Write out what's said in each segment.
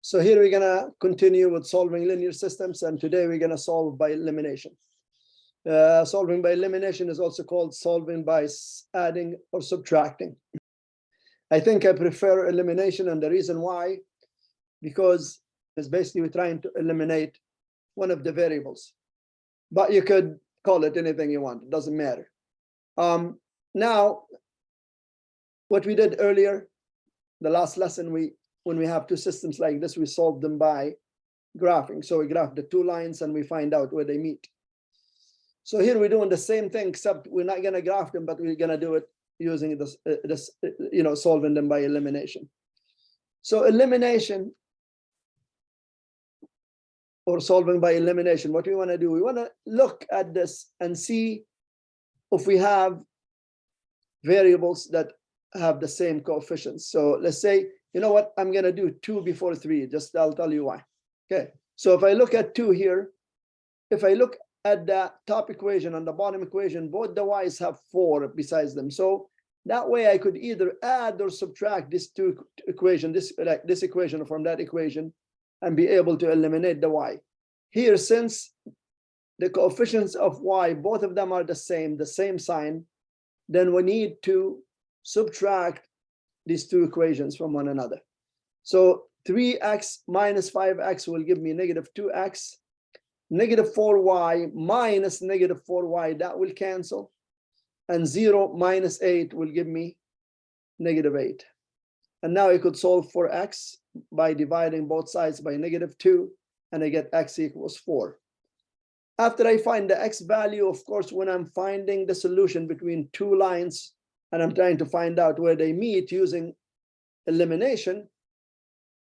So here we're gonna continue with solving linear systems, and today we're gonna solve by elimination. Solving by elimination is also called solving by adding or subtracting. I think I prefer elimination, and the reason why, because it's basically we're trying to eliminate one of the variables, but you could call it anything you want, it doesn't matter. Now, what we did earlier, the last lesson, when we have two systems like this, we solve them by graphing. So we graph the two lines and we find out where they meet. So here we're doing the same thing, except we're not going to graph them, but we're going to do it using this, solving them by elimination. So elimination, or solving by elimination, what we want to do, we want to look at this and see if we have variables that have the same coefficients. So let's say, you know what, I'm going to do 2 before 3, just I'll tell you why. Okay, so if I look at 2 here, if I look at the top equation and the bottom equation, both the y's have 4 besides them. So that way I could either add or subtract these two equations, this equation from that equation, and be able to eliminate the y. Here, since the coefficients of y, both of them are the same sign, then we need to subtract these two equations from one another. So 3x minus 5x will give me negative 2x. Negative 4y minus negative 4y, that will cancel. And 0 minus 8 will give me negative 8. And now I could solve for x by dividing both sides by negative 2, and I get x equals 4. After I find the x value, of course, when I'm finding the solution between two lines, and I'm trying to find out where they meet using elimination,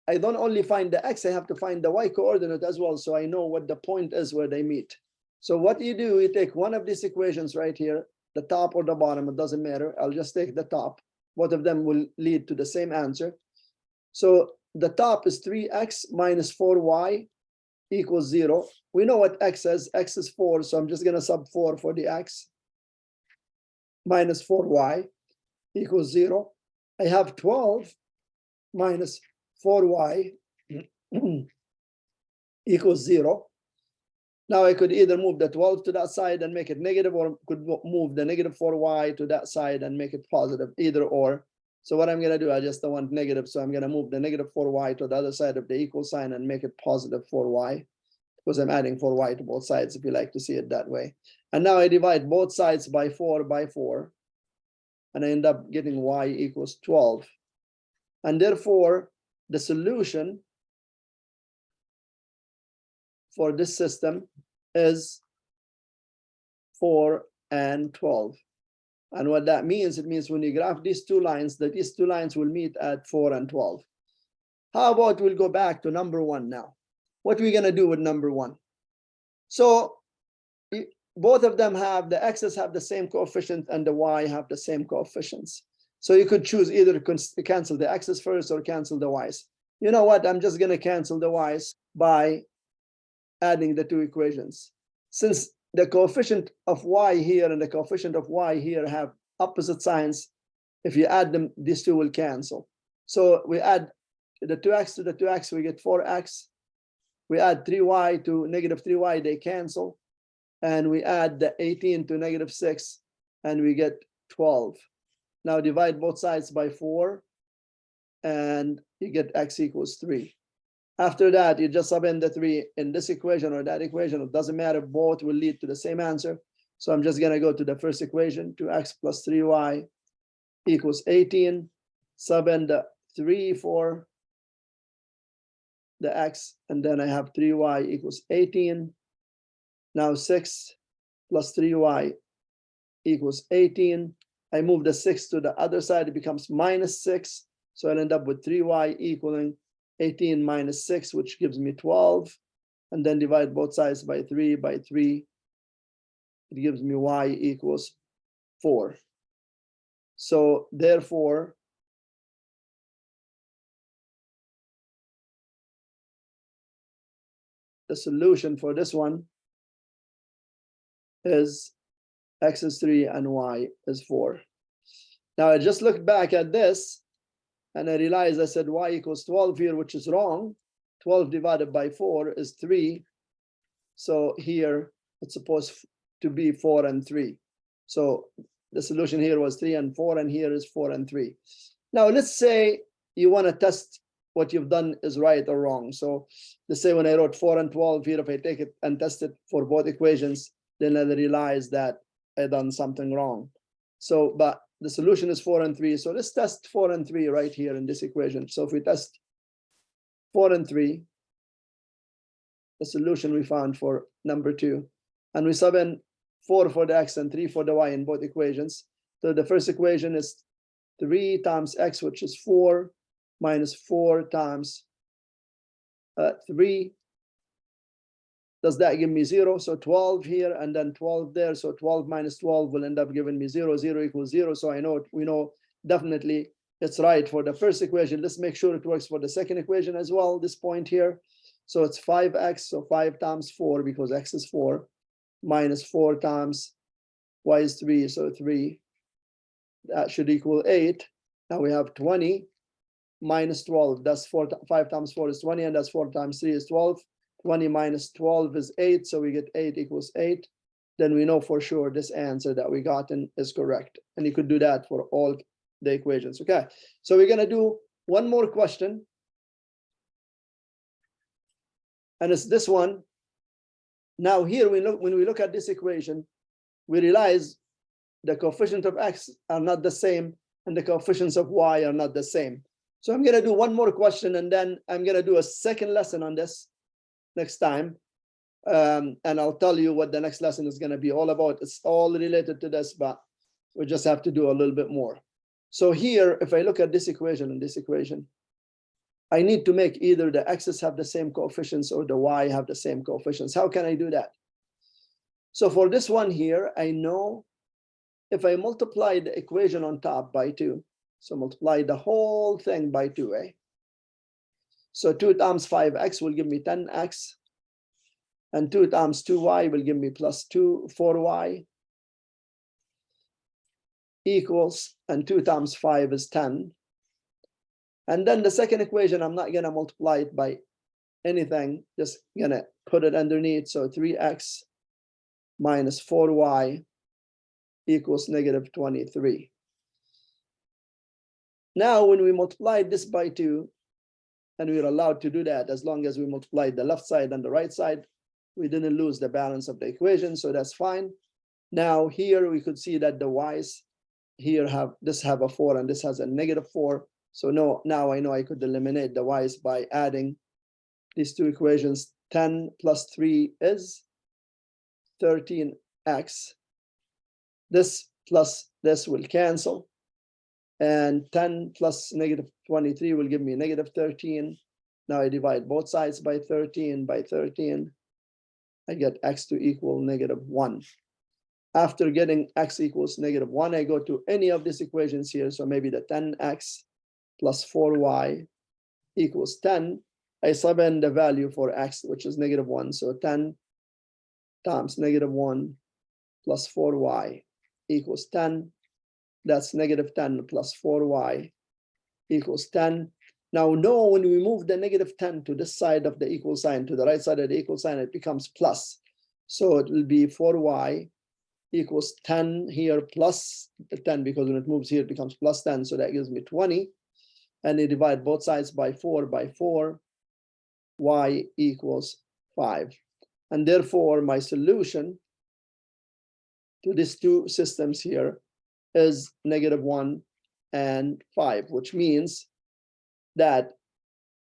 I don't only find the x, I have to find the y coordinate as well, so I know what the point is where they meet. So what you do, you take one of these equations right here, the top or the bottom, it doesn't matter. I'll just take the top. Both of them will lead to the same answer. So the top is 3x minus 4y equals 0. We know what x is. X is 4, so I'm just going to sub 4 for the x. Minus 4y equals 0. I have 12 minus 4y equals 0. Now I could either move the 12 to that side and make it negative, or could move the negative 4y to that side and make it positive, either or. So what I'm going to do, I just don't want negative, so I'm going to move the negative 4y to the other side of the equal sign and make it positive 4y, because I'm adding 4y to both sides, if you like to see it that way. And now I divide both sides by 4, and I end up getting y equals 12. And therefore, the solution for this system is 4 and 12. And what that means, it means when you graph these two lines, that these two lines will meet at 4 and 12. How about we'll go back to number 1 now? What are we going to do with number 1? So both of them have, the x's have the same coefficient and the y have the same coefficients. So you could choose either to cancel the x's first or cancel the y's. You know what? I'm just going to cancel the y's by adding the two equations. Since the coefficient of y here and the coefficient of y here have opposite signs, if you add them, these two will cancel. So we add the 2x to the 2x, we get 4x. We add 3y to negative 3y, they cancel. And we add the 18 to negative 6, and we get 12. Now divide both sides by 4, and you get x equals 3. After that, you just sub in the 3 in this equation or that equation. It doesn't matter, both will lead to the same answer. So I'm just going to go to the first equation, 2x plus 3y equals 18. Sub in the 3 for the x, and then I have 3y equals 18. Now 6 plus 3y equals 18. I move the 6 to the other side, it becomes minus 6. So I'll end up with 3y equaling 18 minus 6, which gives me 12. And then divide both sides by 3 by 3. It gives me y equals 4. So therefore, the solution for this one is x is 3 and y is 4. Now I just looked back at this and I realized I said y equals 12 here, which is wrong. 12 divided by 4 is 3. So here it's supposed to be 4 and 3. So the solution here was 3 and 4, and here is 4 and 3. Now let's say you want to test what you've done is right or wrong. So let's say when I wrote 4 and 12 here, if I take it and test it for both equations, then I realize that I done something wrong. So, but the solution is 4 and 3. So let's test 4 and 3 right here in this equation. So if we test 4 and 3, the solution we found for number 2, and we sub in 4 for the x and 3 for the y in both equations. So the first equation is 3 times x, which is 4, minus 4 times 3. Does that give me 0? So 12 here and then 12 there. So 12 minus 12 will end up giving me 0. 0 equals 0. So I know, we know definitely it's right for the first equation. Let's make sure it works for the second equation as well, this point here. So it's 5x, so 5 times 4, because x is 4, minus 4 times y is 3, so 3. That should equal 8. Now we have 20 minus 12. That's 5 times 4 is 20, and that's 4 times 3 is 12. 20 minus 12 is 8, so we get 8 equals 8. Then we know for sure this answer that we gotten is correct. And you could do that for all the equations. Okay, so we're going to do one more question. And it's this one. Now here when we look at this equation, we realize the coefficients of x are not the same and the coefficients of y are not the same. So I'm going to do one more question, and then I'm going to do a second lesson on this next time. And I'll tell you what the next lesson is going to be all about. It's all related to this, but we just have to do a little bit more. So here, if I look at this equation and this equation, I need to make either the x's have the same coefficients or the y have the same coefficients. How can I do that? So for this one here, I know if I multiply the equation on top by 2, so multiply the whole thing by 2, eh? So 2 times 5x will give me 10x, and 2 times 2y will give me plus 4y equals, and 2 times 5 is 10. And then the second equation, I'm not going to multiply it by anything, just going to put it underneath. So 3x minus 4y equals negative 23. Now, when we multiply this by 2, and we're allowed to do that as long as we multiply the left side and the right side, we didn't lose the balance of the equation, so that's fine. Now here we could see that the y's here have a 4 and this has a negative 4. So now I know I could eliminate the y's by adding these two equations. 10 plus 3 is 13x. This plus this will cancel. And 10 plus negative 23 will give me negative 13. Now I divide both sides by 13 by 13. I get x to equal negative 1. After getting x equals negative 1, I go to any of these equations here. So maybe the 10x plus 4y equals 10. I sub in the value for x, which is negative 1. So 10 times negative 1 plus 4y equals 10. That's negative 10 plus 4y equals 10. Now, when we move the negative 10 to this side of the equal sign, to the right side of the equal sign, it becomes plus. So it will be 4y equals 10 here plus the 10, because when it moves here, it becomes plus 10. So that gives me 20. And I divide both sides by 4 by 4. Y equals 5. And therefore, my solution to these two systems here is negative 1 and 5, which means that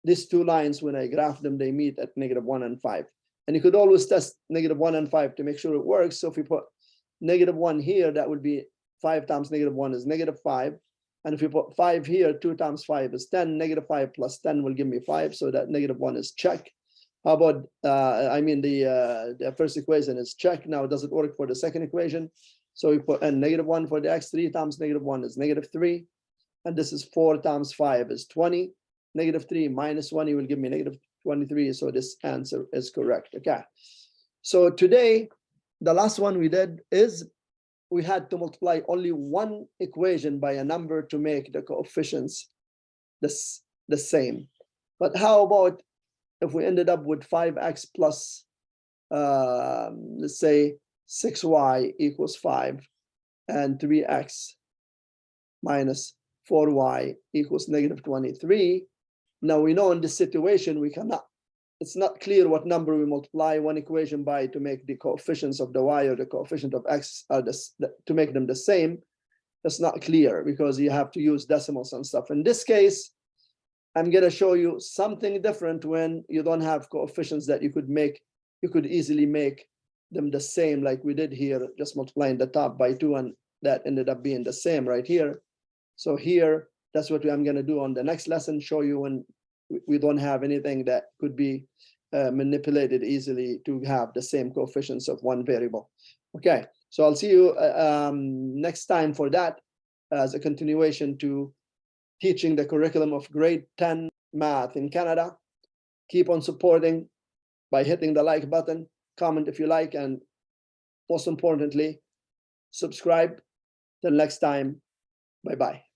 these two lines, when I graph them, they meet at negative 1 and 5. And you could always test negative 1 and 5 to make sure it works. So if we put negative 1 here, that would be 5 times negative 1 is negative 5. And if you put 5 here, 2 times 5 is 10. Negative 5 plus 10 will give me 5. So that negative 1 is check. How about, the first equation is check. Now, does it work for the second equation? So we put in negative 1 for the x. 3 times negative 1 is negative 3. And this is 4 times 5 is 20. Negative 3 minus 20 will give me negative 23. So this answer is correct. Okay. So today, the last one we did is we had to multiply only one equation by a number to make the coefficients the same. But how about if we ended up with 5x plus, let's say 6y equals 5, and 3x minus 4y equals negative 23. Now we know in this situation we cannot, it's not clear what number we multiply one equation by to make the coefficients of the y or the coefficient of x are to make them the same. That's not clear because you have to use decimals and stuff. In this case, I'm going to show you something different when you don't have coefficients that you could make, you could easily make them the same like we did here, just multiplying the top by 2, and that ended up being the same right here. So here, that's what I'm going to do on the next lesson, show you when we don't have anything that could be manipulated easily to have the same coefficients of one variable. Okay, so I'll see you next time for that as a continuation to teaching the curriculum of grade 10 math in Canada. Keep on supporting by hitting the like button, comment if you like, and most importantly, subscribe. Till next time, bye-bye.